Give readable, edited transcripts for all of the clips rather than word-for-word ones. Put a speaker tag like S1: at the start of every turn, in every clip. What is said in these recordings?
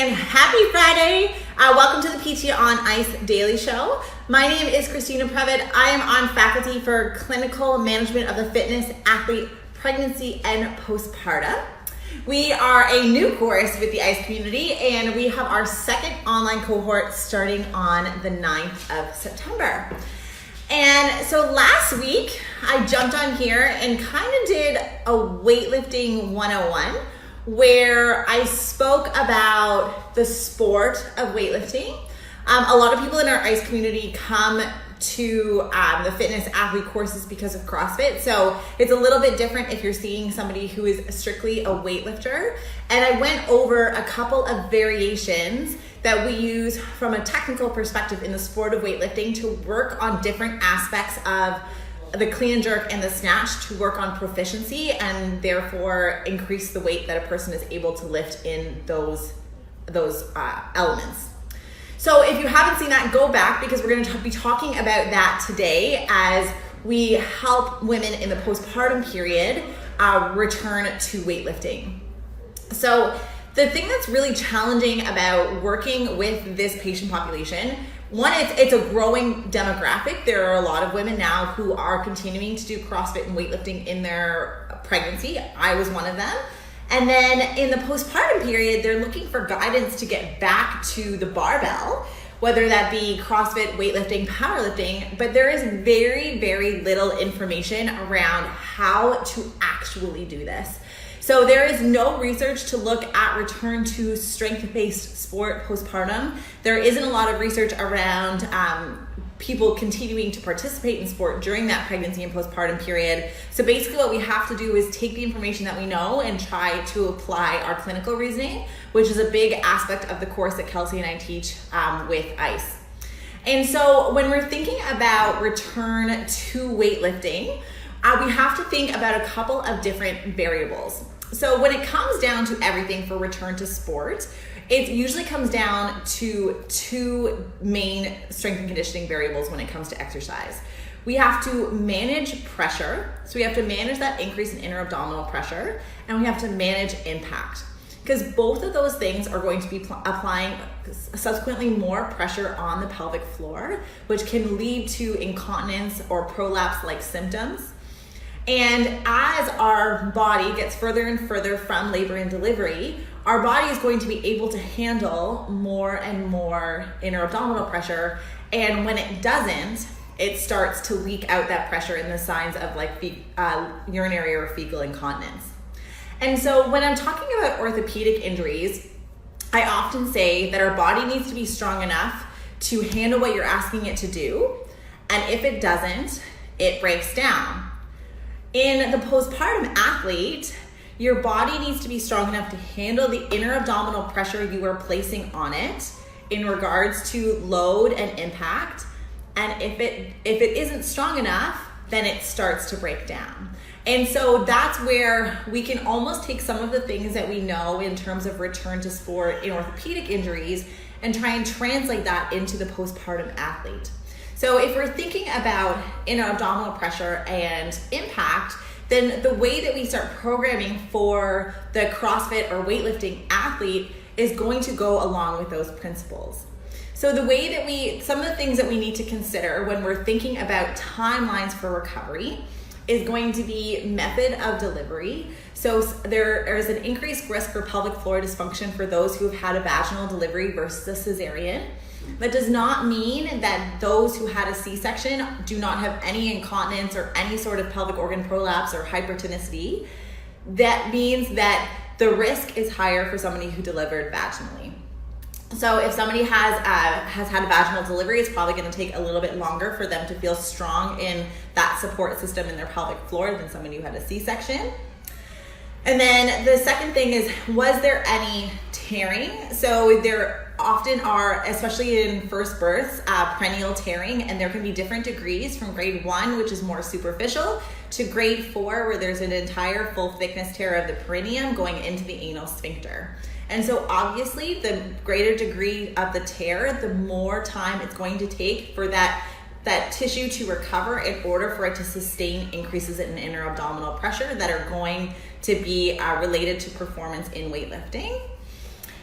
S1: and happy Friday. Welcome to the PT on Ice Daily Show. My name is Christina Previtt. I am on faculty for clinical management of the fitness, athlete, pregnancy, and postpartum. We are a new course with the ICE community, and we have our second online cohort starting on the 9th of September. And so last week, I jumped on here and kind of did a weightlifting 101, where I spoke about the sport of weightlifting. A lot of people in our ICE community come to the fitness athlete courses because of CrossFit. So it's a little bit different if you're seeing somebody who is strictly a weightlifter. And I went over a couple of variations that we use from a technical perspective in the sport of weightlifting to work on different aspects of the clean and jerk and the snatch to work on proficiency and therefore increase the weight that a person is able to lift in those elements. So if you haven't seen that, go back because we're going to be talking about that today as we help women in the postpartum period return to weightlifting. So the thing that's really challenging about working with this patient population, one, it's a growing demographic. There are a lot of women now who are continuing to do CrossFit and weightlifting in their pregnancy. I was one of them. And then in the postpartum period, they're looking for guidance to get back to the barbell, whether that be CrossFit, weightlifting, powerlifting, but there is very, very little information around how to actually do this. So there is no research to look at return to strength-based sport postpartum. There isn't a lot of research around people continuing to participate in sport during that pregnancy and postpartum period. So basically what we have to do is take the information that we know and try to apply our clinical reasoning, which is a big aspect of the course that Kelsey and I teach with ICE. And so when we're thinking about return to weightlifting, we have to think about a couple of different variables. So when it comes down to everything for return to sport, it usually comes down to two main strength and conditioning variables when it comes to exercise. We have to manage pressure. So we have to manage that increase in inner abdominal pressure, and we have to manage impact. Because both of those things are going to be applying subsequently more pressure on the pelvic floor, which can lead to incontinence or prolapse-like symptoms. And as our body gets further and further from labor and delivery, our body is going to be able to handle more and more inner abdominal pressure. And when it doesn't, it starts to leak out that pressure in the signs of like urinary or fecal incontinence. And so when I'm talking about orthopedic injuries, I often say that our body needs to be strong enough to handle what you're asking it to do. And if it doesn't, it breaks down. In the postpartum athlete, your body needs to be strong enough to handle the inner abdominal pressure you are placing on it in regards to load and impact. And if it isn't strong enough, then it starts to break down. And so that's where we can almost take some of the things that we know in terms of return to sport in orthopedic injuries and try and translate that into the postpartum athlete. So if we're thinking about inner abdominal pressure and impact, then the way that we start programming for the CrossFit or weightlifting athlete is going to go along with those principles. So the way that some of the things that we need to consider when we're thinking about timelines for recovery is going to be method of delivery. So there is an increased risk for pelvic floor dysfunction for those who have had a vaginal delivery versus a cesarean. That does not mean that those who had a C-section do not have any incontinence or any sort of pelvic organ prolapse or hypertonicity. That means that the risk is higher for somebody who delivered vaginally. So if somebody has had a vaginal delivery, it's probably going to take a little bit longer for them to feel strong in that support system in their pelvic floor than somebody who had a C-section. And then the second thing is, was there any tearing? So there often are, especially in first births, perineal tearing, and there can be different degrees from grade 1, which is more superficial, to grade 4, where there's an entire full thickness tear of the perineum going into the anal sphincter. And so obviously the greater degree of the tear, the more time it's going to take for that tissue to recover in order for it to sustain increases in inner abdominal pressure that are going to be related to performance in weightlifting.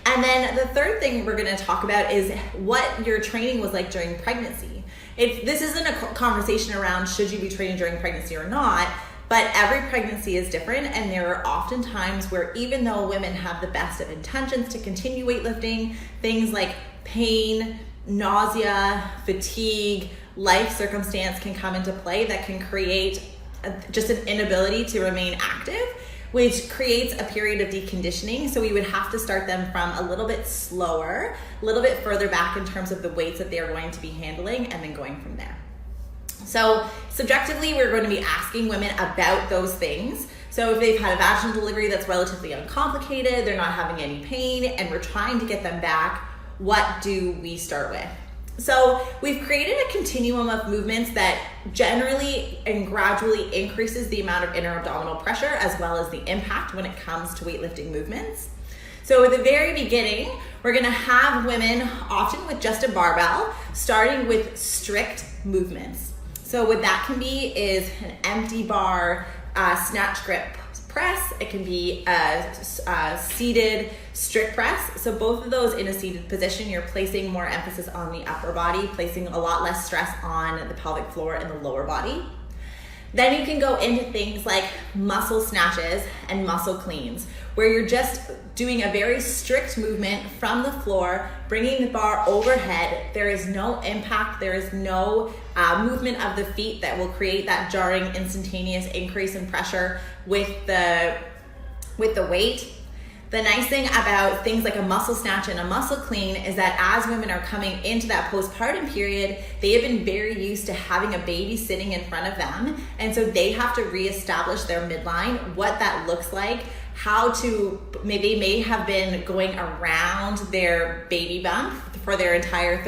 S1: And then the third thing we're going to talk about is what your training was like during pregnancy. This isn't a conversation around should you be training during pregnancy or not, but every pregnancy is different, and there are often times where even though women have the best of intentions to continue weightlifting, things like pain, nausea, fatigue, life circumstance can come into play that can create just an inability to remain active, which creates a period of deconditioning. So we would have to start them from a little bit slower, a little bit further back in terms of the weights that they're going to be handling, and then going from there. So subjectively, we're going to be asking women about those things. So if they've had a vaginal delivery that's relatively uncomplicated, they're not having any pain, and we're trying to get them back, what do we start with? So we've created a continuum of movements that generally and gradually increases the amount of inner abdominal pressure as well as the impact when it comes to weightlifting movements. So at the very beginning, we're gonna have women, often with just a barbell, starting with strict movements. So what that can be is an empty bar snatch grip press. It can be a seated strict press. So both of those in a seated position, you're placing more emphasis on the upper body, placing a lot less stress on the pelvic floor and the lower body. Then you can go into things like muscle snatches and muscle cleans, where you're just doing a very strict movement from the floor, bringing the bar overhead. There is no impact. There is no movement of the feet that will create that jarring, instantaneous increase in pressure with the weight. The nice thing about things like a muscle snatch and a muscle clean is that as women are coming into that postpartum period, they have been very used to having a baby sitting in front of them. And so they have to reestablish their midline, what that looks like, they may have been going around their baby bump for their entire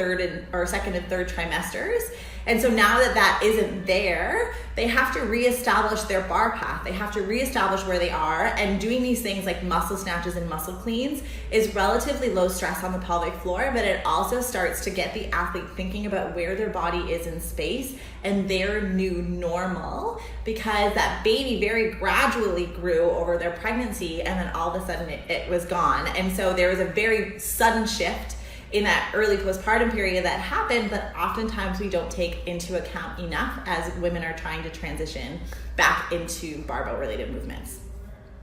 S1: second and third trimesters. And so now that that isn't there, they have to reestablish their bar path. They have to reestablish where they are. And doing these things like muscle snatches and muscle cleans is relatively low stress on the pelvic floor, but it also starts to get the athlete thinking about where their body is in space and their new normal, because that baby very gradually grew over their pregnancy, and then all of a sudden it was gone. And so there was a very sudden shift in that early postpartum period that happened that oftentimes we don't take into account enough as women are trying to transition back into barbell related movements.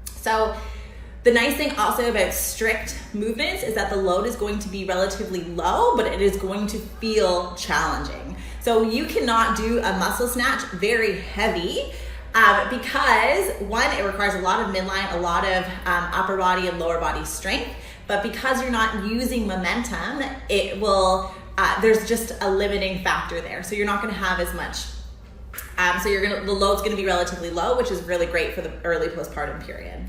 S1: So the nice thing also about strict movements is that the load is going to be relatively low, but it is going to feel challenging. So you cannot do a muscle snatch very heavy because one, it requires a lot of midline, a lot of upper body and lower body strength. But because you're not using momentum, it will, there's just a limiting factor there. So you're not gonna have as much. The load's gonna be relatively low, which is really great for the early postpartum period.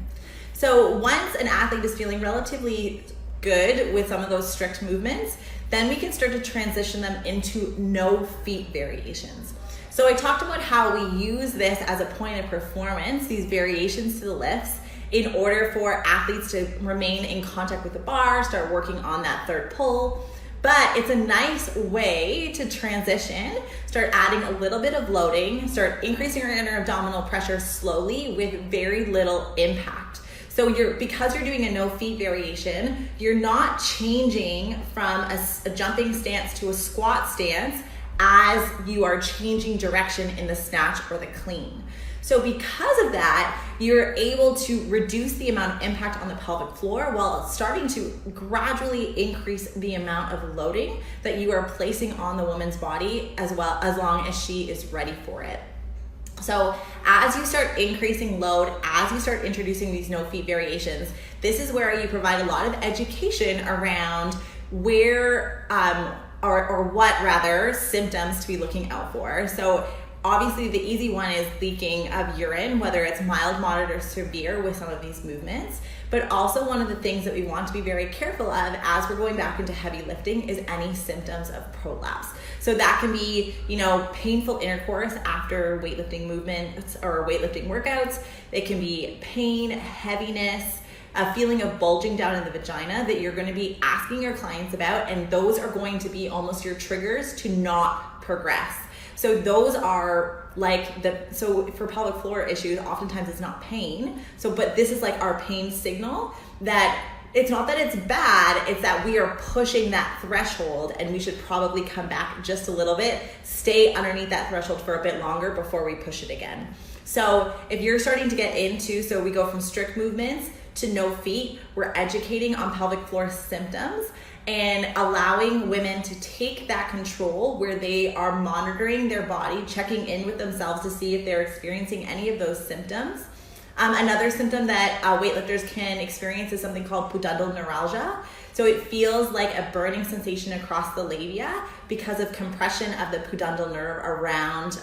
S1: So once an athlete is feeling relatively good with some of those strict movements, then we can start to transition them into no feet variations. So I talked about how we use this as a point of performance, these variations to the lifts, in order for athletes to remain in contact with the bar, start working on that third pull. But it's a nice way to transition, start adding a little bit of loading, start increasing your inner abdominal pressure slowly with very little impact. So because you're doing a no feet variation, you're not changing from a jumping stance to a squat stance as you are changing direction in the snatch or the clean. So because of that, you're able to reduce the amount of impact on the pelvic floor while starting to gradually increase the amount of loading that you are placing on the woman's body as long as she is ready for it. So as you start increasing load, as you start introducing these no feet variations, this is where you provide a lot of education around where or what rather symptoms to be looking out for. So obviously the easy one is leaking of urine, whether it's mild, moderate, or severe with some of these movements. But also one of the things that we want to be very careful of as we're going back into heavy lifting is any symptoms of prolapse. So that can be, painful intercourse after weightlifting movements or weightlifting workouts. It can be pain, heaviness, a feeling of bulging down in the vagina that you're going to be asking your clients about, and those are going to be almost your triggers to not progress. So those are so for pelvic floor issues, oftentimes it's not pain. But this is like our pain signal that it's not that it's bad, it's that we are pushing that threshold, and we should probably come back just a little bit, stay underneath that threshold for a bit longer before we push it again. So if you're starting to get into, so we go from strict movements to no feet, we're educating on pelvic floor symptoms and allowing women to take that control where they are monitoring their body, checking in with themselves to see if they're experiencing any of those symptoms. Another symptom that weightlifters can experience is something called pudendal neuralgia. So it feels like a burning sensation across the labia because of compression of the pudendal nerve around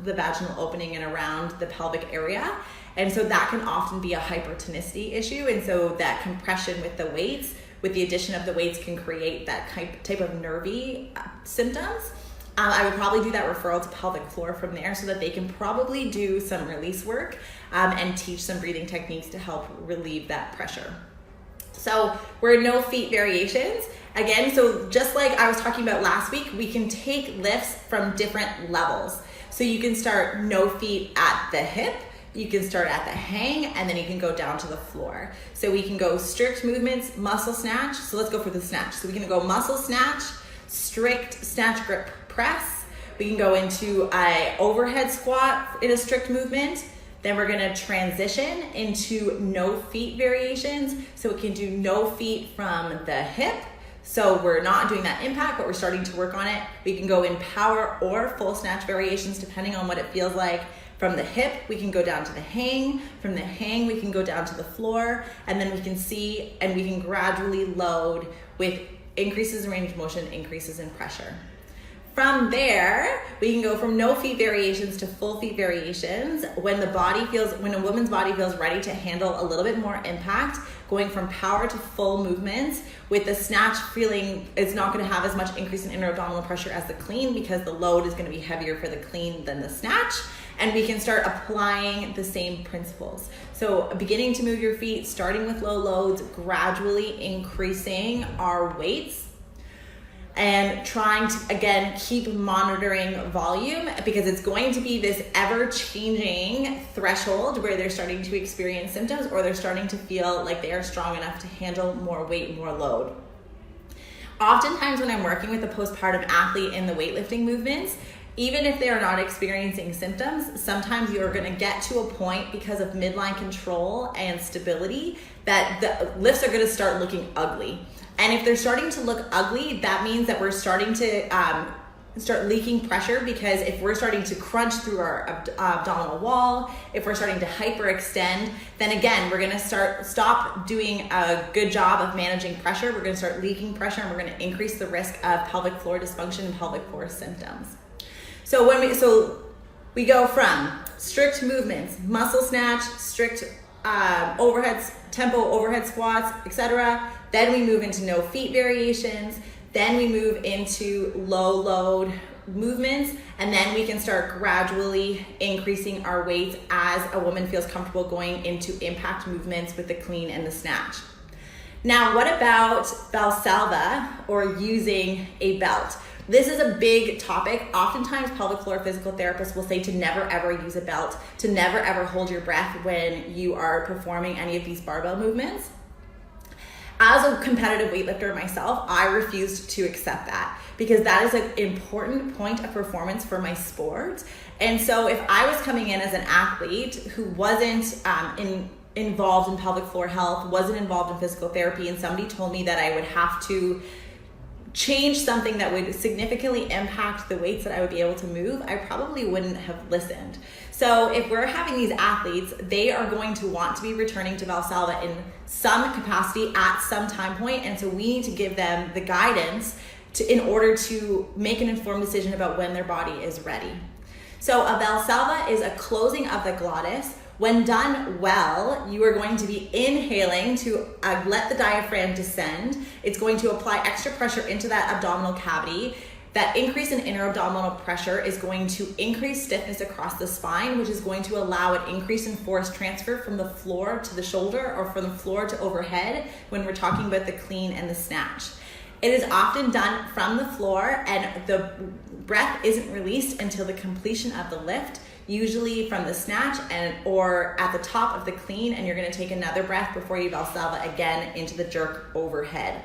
S1: the vaginal opening and around the pelvic area. And so that can often be a hypertonicity issue. And so that compression with the weights, with the addition of the weights, can create that type of nervy symptoms. I would probably do that referral to pelvic floor from there so that they can probably do some release work and teach some breathing techniques to help relieve that pressure. So we're no feet variations. Again, so just like I was talking about last week, we can take lifts from different levels. So you can start no feet at the hip, you can start at the hang, and then you can go down to the floor. So we can go strict movements, muscle snatch. So let's go for the snatch. So we can go muscle snatch, strict snatch grip press. We can go into a overhead squat in a strict movement. Then we're gonna transition into no feet variations. So we can do no feet from the hip. So we're not doing that impact, but we're starting to work on it. We can go in power or full snatch variations depending on what it feels like. From the hip, we can go down to the hang. From the hang, we can go down to the floor. And then we can see, and we can gradually load with increases in range of motion, increases in pressure. From there, we can go from no feet variations to full feet variations when a woman's body feels ready to handle a little bit more impact, going from power to full movements, with the snatch feeling it's not going to have as much increase in inner abdominal pressure as the clean because the load is going to be heavier for the clean than the snatch. And we can start applying the same principles. So beginning to move your feet, starting with low loads, gradually increasing our weights, and trying to, again, keep monitoring volume because it's going to be this ever-changing threshold where they're starting to experience symptoms or they're starting to feel like they are strong enough to handle more weight, more load. Oftentimes when I'm working with a postpartum athlete in the weightlifting movements, even if they are not experiencing symptoms, sometimes you're going to get to a point because of midline control and stability that the lifts are going to start looking ugly. And if they're starting to look ugly, that means that we're starting to start leaking pressure, because if we're starting to crunch through our abdominal wall, if we're starting to hyperextend, then again, we're gonna stop doing a good job of managing pressure. We're gonna start leaking pressure, and we're gonna increase the risk of pelvic floor dysfunction and pelvic floor symptoms. So we go from strict movements, muscle snatch, strict tempo overhead squats, etc. Then we move into no feet variations. Then we move into low load movements, and then we can start gradually increasing our weights as a woman feels comfortable going into impact movements with the clean and the snatch. Now, what about Valsalva, or using a belt? This is a big topic. Oftentimes pelvic floor physical therapists will say to never ever use a belt, to never ever hold your breath when you are performing any of these barbell movements. As a competitive weightlifter myself, I refused to accept that because that is an important point of performance for my sport. And so if I was coming in as an athlete who wasn't involved in pelvic floor health, wasn't involved in physical therapy, and somebody told me that I would have to change something that would significantly impact the weights that I would be able to move, I probably wouldn't have listened. So if we're having these athletes, they are going to want to be returning to Valsalva in some capacity at some time point, and so we need to give them the guidance in order to make an informed decision about when their body is ready. So a Valsalva is a closing of the glottis. When done well, you are going to be inhaling to let the diaphragm descend. It's going to apply extra pressure into that abdominal cavity. That increase in inner abdominal pressure is going to increase stiffness across the spine, which is going to allow an increase in force transfer from the floor to the shoulder, or from the floor to overhead when we're talking about the clean and the snatch. It is often done from the floor, and the breath isn't released until the completion of the lift, usually from the snatch or at the top of the clean, and you're gonna take another breath before you Valsalva again into the jerk overhead.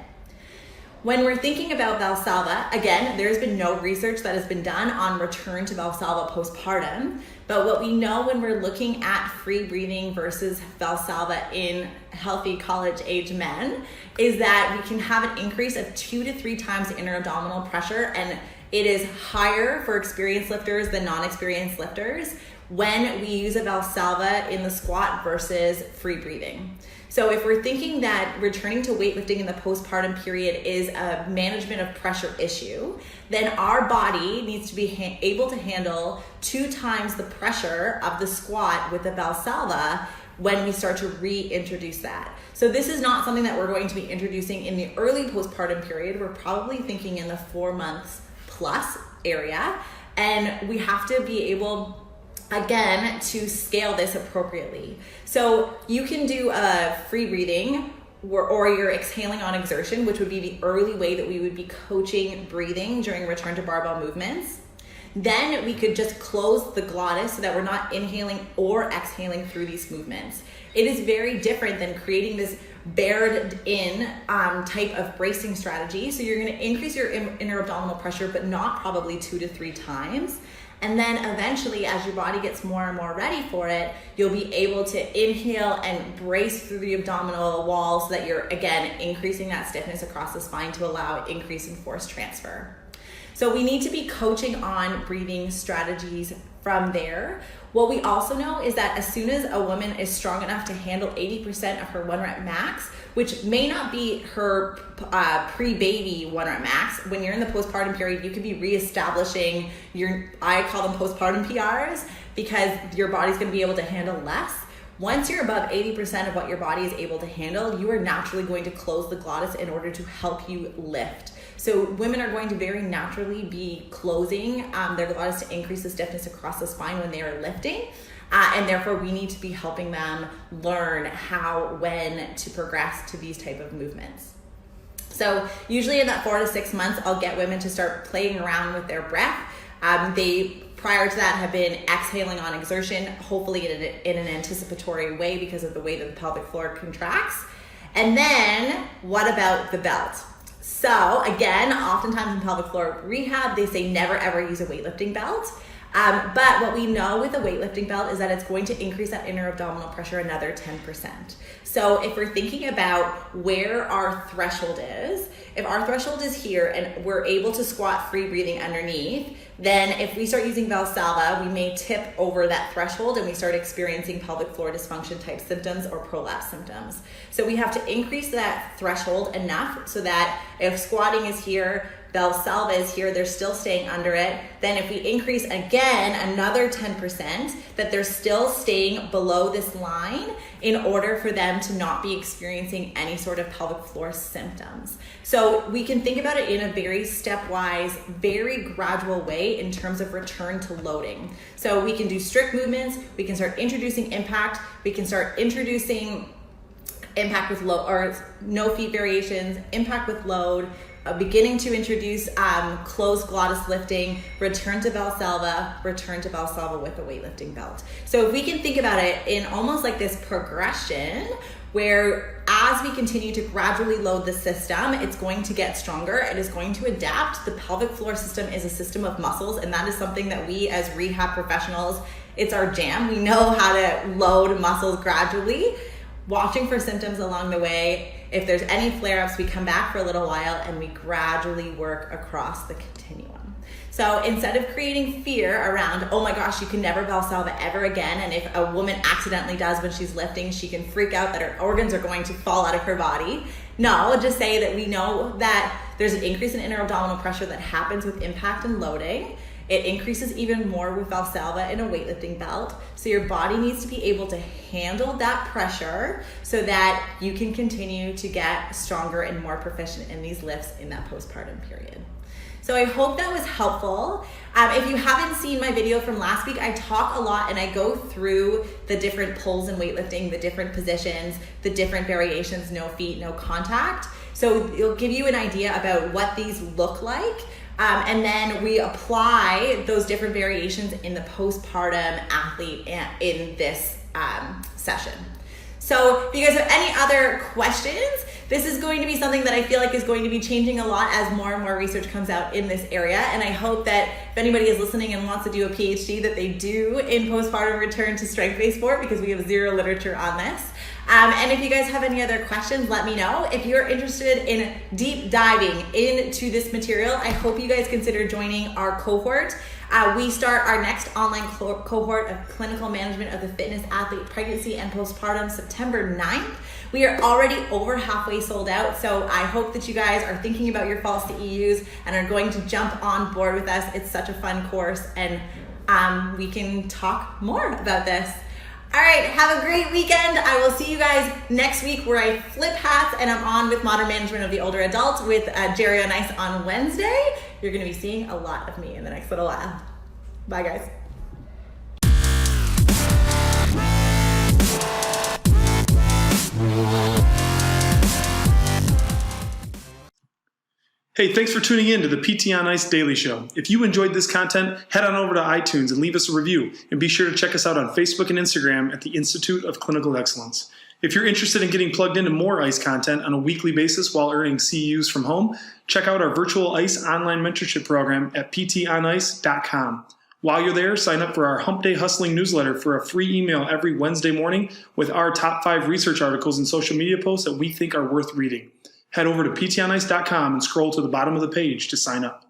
S1: When we're thinking about Valsalva, again, there's been no research that has been done on return to Valsalva postpartum, but what we know when we're looking at free breathing versus Valsalva in healthy college-age men is that we can have an increase of 2 to 3 times the inner abdominal pressure, and it is higher for experienced lifters than non-experienced lifters when we use a Valsalva in the squat versus free breathing. So if we're thinking that returning to weightlifting in the postpartum period is a management of pressure issue, then our body needs to be able to handle 2 times the pressure of the squat with the Valsalva when we start to reintroduce that. So this is not something that we're going to be introducing in the early postpartum period. We're probably thinking in the 4 months plus area, and we have to be able again to scale this appropriately. So you can do a free breathing or you're exhaling on exertion, which would be the early way that we would be coaching breathing during return to barbell movements. Then we could just close the glottis so that we're not inhaling or exhaling through these movements. It is very different than creating this bared in type of bracing strategy. So you're gonna increase your inner abdominal pressure, but not probably 2 to 3 times. And then eventually, as your body gets more and more ready for it, you'll be able to inhale and brace through the abdominal wall so that you're, again, increasing that stiffness across the spine to allow increase in force transfer. So we need to be coaching on breathing strategies from there. What we also know is that as soon as a woman is strong enough to handle 80% of her 1 rep max, which may not be her pre-baby 1 rep max, when you're in the postpartum period, you could be reestablishing I call them postpartum PRs, because your body's gonna be able to handle less. Once you're above 80% of what your body is able to handle, you are naturally going to close the glottis in order to help you lift. So women are going to very naturally be closing their glottis to increase the stiffness across the spine when they are lifting. And therefore we need to be helping them learn when to progress to these type of movements. So usually in that 4 to 6 months, I'll get women to start playing around with their breath. They prior to that have been exhaling on exertion, hopefully in an anticipatory way because of the way that the pelvic floor contracts. And then what about the belt? So again, oftentimes in pelvic floor rehab, they say never ever use a weightlifting belt. But what we know with a weightlifting belt is that it's going to increase that inner abdominal pressure another 10%. So if we're thinking about where our threshold is, if our threshold is here and we're able to squat free breathing underneath, then if we start using Valsalva, we may tip over that threshold and we start experiencing pelvic floor dysfunction type symptoms or prolapse symptoms. So we have to increase that threshold enough so that if squatting is here, Valsalva is here, they're still staying under it. Then if we increase again another 10%, that they're still staying below this line in order for them to not be experiencing any sort of pelvic floor symptoms. So we can think about it in a very stepwise, very gradual way in terms of return to loading. So we can do strict movements, we can start introducing impact, we can start introducing impact with load or no feet variations, impact with load, beginning to introduce closed glottis lifting, return to Valsalva with a weightlifting belt. So if we can think about it in almost like this progression where as we continue to gradually load the system, it's going to get stronger, it is going to adapt. The pelvic floor system is a system of muscles, and that is something that we as rehab professionals, it's our jam. We know how to load muscles gradually, watching for symptoms along the way. If there's any flare-ups, we come back for a little while and we gradually work across the continuum. So instead of creating fear around, oh my gosh, you can never Valsalva ever again, and if a woman accidentally does when she's lifting, she can freak out that her organs are going to fall out of her body. No, just say that we know that there's an increase in inner abdominal pressure that happens with impact and loading. It increases even more with Valsalva in a weightlifting belt. So your body needs to be able to handle that pressure so that you can continue to get stronger and more proficient in these lifts in that postpartum period. So I hope that was helpful. If you haven't seen my video from last week, I talk a lot and I go through the different pulls in weightlifting, the different positions, the different variations, no feet, no contact. So it'll give you an idea about what these look like. And then we apply those different variations in the postpartum athlete in this session. So if you guys have any other questions, this is going to be something that I feel like is going to be changing a lot as more and more research comes out in this area. And I hope that if anybody is listening and wants to do a PhD, that they do in postpartum return to strength-based sport, because we have zero literature on this. And if you guys have any other questions, let me know. If you're interested in deep diving into this material, I hope you guys consider joining our cohort. We start our next online cohort of clinical management of the fitness athlete pregnancy and postpartum September 9th. We are already over halfway sold out, so I hope that you guys are thinking about your falls to EUs and are going to jump on board with us. It's such a fun course, and we can talk more about this. All right, have a great weekend. I will see you guys next week where I flip hats and I'm on with modern management of the older adult with Jerry on Ice on Wednesday. You're gonna be seeing a lot of me in the next little while. Bye guys.
S2: Hey, thanks for tuning in to the PT on Ice Daily Show. If you enjoyed this content, head on over to iTunes and leave us a review. And be sure to check us out on Facebook and Instagram at the Institute of Clinical Excellence. If you're interested in getting plugged into more ICE content on a weekly basis while earning CEUs from home, check out our virtual ICE online mentorship program at ptonice.com. While you're there, sign up for our Hump Day Hustling newsletter for a free email every Wednesday morning with our top 5 research articles and social media posts that we think are worth reading. Head over to ptonice.com and scroll to the bottom of the page to sign up.